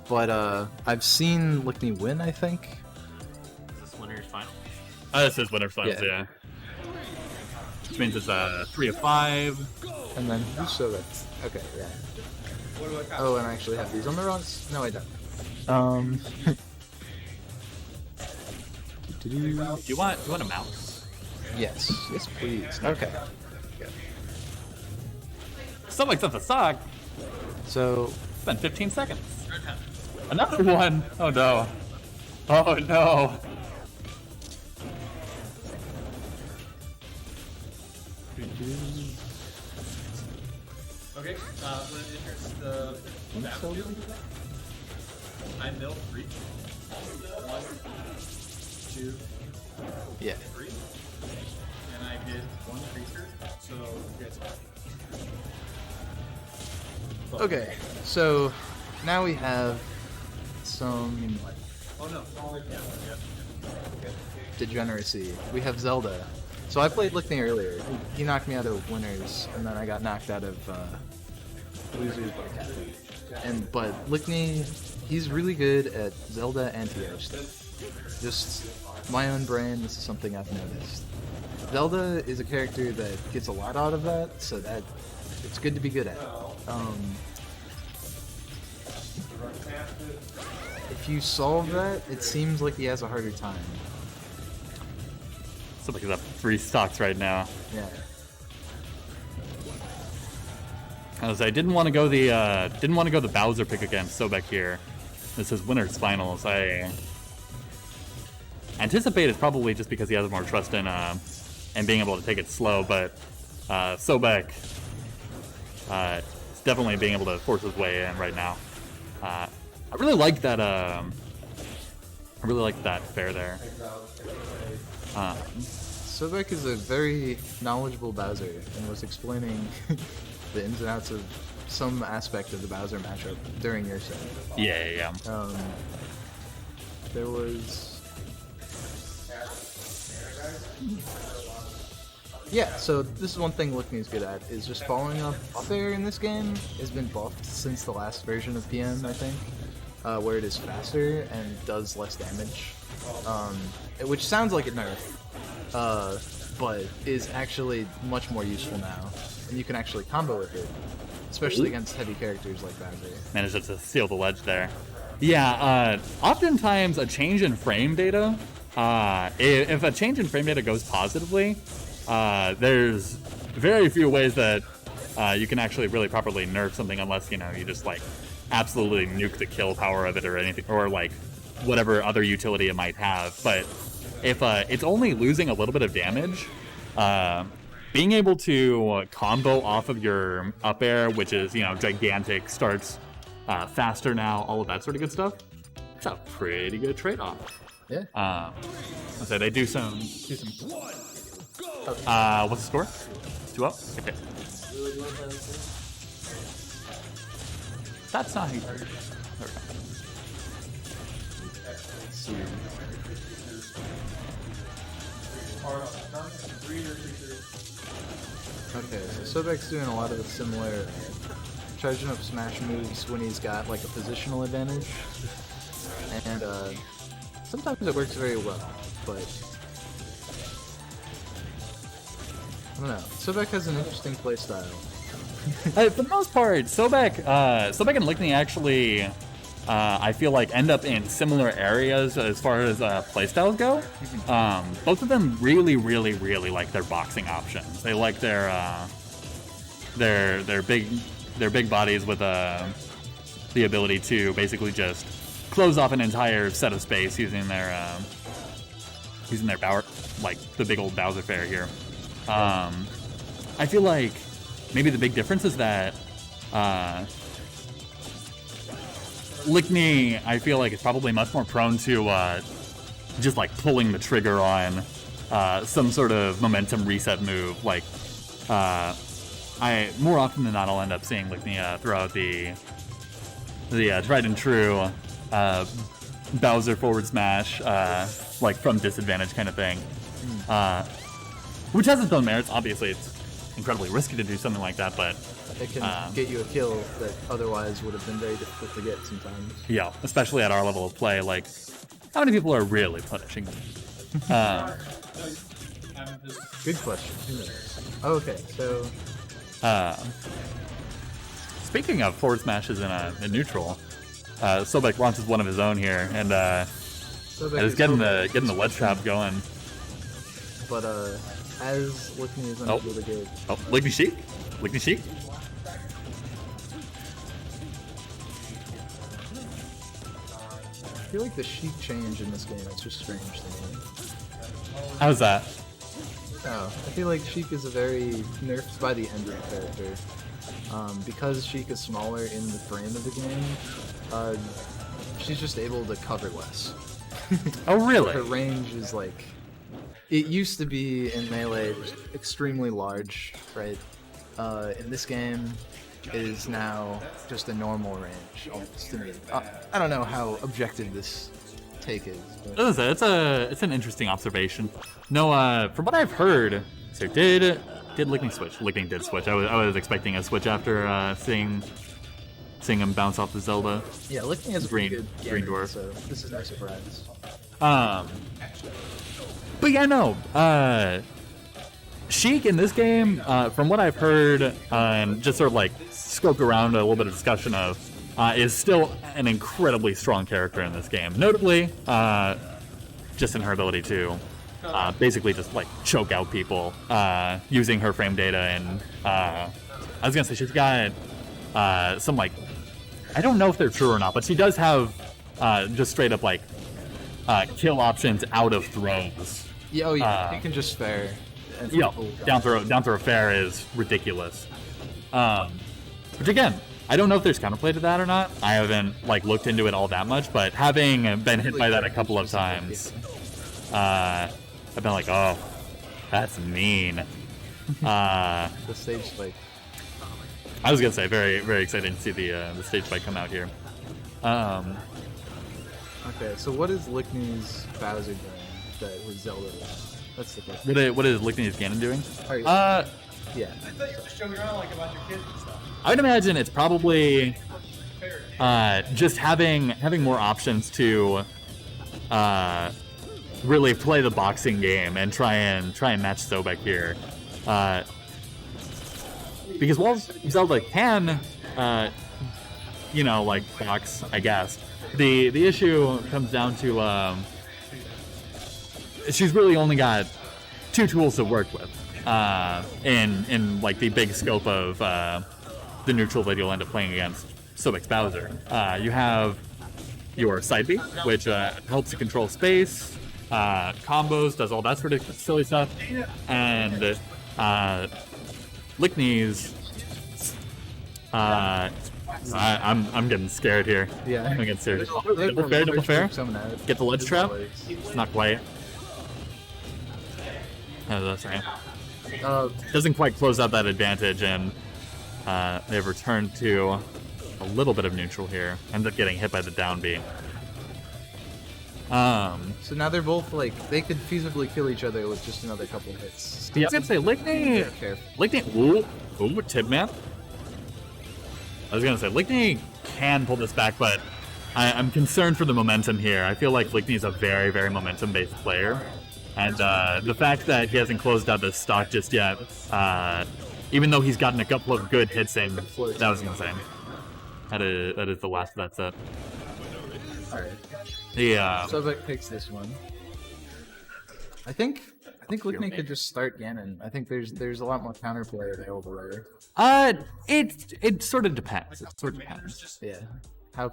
but I've seen Lickney win, I think. Is this winner's final? This is winner's finals, yeah. Which means it's 3 of 5. And then who's Sobek? Okay, yeah. Oh, and I actually have these on the wrong. No, I don't. Do you want a mouse? Yes, yes, please. Okay. Something's up the sock. So Spend 15 seconds. Another one. Oh no. Oh no. Okay, when it enters the battlefield, I mill 3. 1, 2, yeah. 3. And I get 1 creature, so it's Okay, so now we have some oh no, degeneracy. We have Zelda. So I played Lickney earlier. He knocked me out of winners, and then I got knocked out of losers by Captain. But Lickney, he's really good at Zelda and TO stuff. Just my own brain, this is something I've noticed. Zelda is a character that gets a lot out of that, so that it's good to be good at. If you solve that, it seems like he has a harder time. Somebody's up 3 stocks right now. Yeah. As I didn't want to go the Bowser pick against Sobek here. This is winners finals. I anticipate it's probably just because he has more trust in and being able to take it slow, but Sobek is definitely being able to force his way in right now. I really like that. I really like that fair there. Sobek is a very knowledgeable Bowser and was explaining the ins and outs of some aspect of the Bowser matchup during your set. Yeah. There was... Yeah, so this is one thing Lickney's good at, is just following up air in this game has been buffed since the last version of PM, I think, where it is faster and does less damage, which sounds like a nerf, but is actually much more useful now, and you can actually combo with it, especially against heavy characters like Bowser. Managed to seal the ledge there. Yeah, oftentimes a change in frame data, if a change in frame data goes positively, there's very few ways that you can actually really properly nerf something unless, you know, you just like absolutely nuke the kill power of it or anything, or like whatever other utility it might have. But if it's only losing a little bit of damage, being able to combo off of your up air, which is, you know, gigantic, starts faster now, all of that sort of good stuff, it's a pretty good trade-off. Yeah. So they do some. What's the score? 2-0? Okay. That's not how you play. Okay, so Sobek's doing a lot of the similar charging up smash moves when he's got like a positional advantage, and sometimes it works very well, but I don't know. Sobek has an interesting playstyle. For the most part, Sobek and Lickney actually, I feel like, end up in similar areas as far as playstyles go. Both of them really like their boxing options. They like their big bodies with the ability to basically just close off an entire set of space using their power, like the big old Bowser fair here. I feel like maybe the big difference is that Lickney, I feel like, is probably much more prone to just like pulling the trigger on some sort of momentum reset move. Like, I more often than not, I'll end up seeing Lickney throw out the tried and true Bowser forward smash, like from disadvantage kind of thing, which has its own merits. Obviously, it's incredibly risky to do something like that, but it can get you a kill that otherwise would have been very difficult to get sometimes. Yeah, especially at our level of play. Like, how many people are really punishing me? Good question. Who knows? Oh, okay, so speaking of forward smashes in neutral, Sobek launches one of his own here, and is getting the ledge trap going. But as Lickney is unable to get... Oh, Lickney Sheik? Lickney Sheik? I feel like the Sheik change in this game is just strange to me. How's that? Oh, I feel like Sheik is a very nerfed by the end character. Because Sheik is smaller in the frame of the game, she's just able to cover less. Oh, really? Her range is like... It used to be in Melee just extremely large, right? In this game, it is now just a normal range, almost to me. I don't know how objective this take is. But... It's an interesting observation. No, from what I've heard, so did Lickney switch? Lickney did switch. I was expecting a switch after seeing him bounce off the Zelda. Yeah, Lickney has a green dwarf, dwarf. so this is no surprise. But yeah, no. Sheik in this game, from what I've heard, and just sort of like scoped around a little bit of discussion of, is still an incredibly strong character in this game. Notably, just in her ability to basically just like choke out people using her frame data. And I was gonna say she's got some like, I don't know if they're true or not, but she does have just straight up like kill options out of throws. Yeah, oh yeah, you can just fair. Yeah, down throw fair is ridiculous. Which again, I don't know if there's counterplay to that or not. I haven't like looked into it all that much, but having been hit by that a couple of times, I've been like, oh, that's mean. The stage fight. I was gonna say very very excited to see the stage fight come out here. Okay, so what is Lickney's Bowser doing that with Zelda? That's the question. What is Lickney's Ganon doing? Yeah. I thought you were showing around like about your kids and stuff. I would imagine it's probably just having more options to really play the boxing game and try and match Sobek here. Because while Zelda can, like box, I guess, the issue comes down to she's really only got 2 tools to work with in like the big scope of the neutral that you'll end up playing against Sobek's Bowser. You have your side B, which helps to control space, combos, does all that sort of silly stuff, and Lickney's. I'm getting scared here. Yeah. I'm getting scared. Double fair. Get the ledge trap. Not quite. That's right. Doesn't quite close out that advantage, and they've returned to a little bit of neutral here. Ends up getting hit by the down B. So now they're both like, they could feasibly kill each other with just another couple hits. Yeah, I was gonna say Lickney. Ooh, tip man. I was gonna say Lickney can pull this back, but I'm concerned for the momentum here. I feel like Lickney is a very, very momentum-based player. And the fact that he hasn't closed out this stock just yet, even though he's gotten a couple of good hits in, that was insane. That is the last of that set. Alright. Yeah. Sobek picks this one. I think Lickney could just start Ganon. I think there's a lot more counterplay available there. It sort of depends. It sort of depends. Yeah.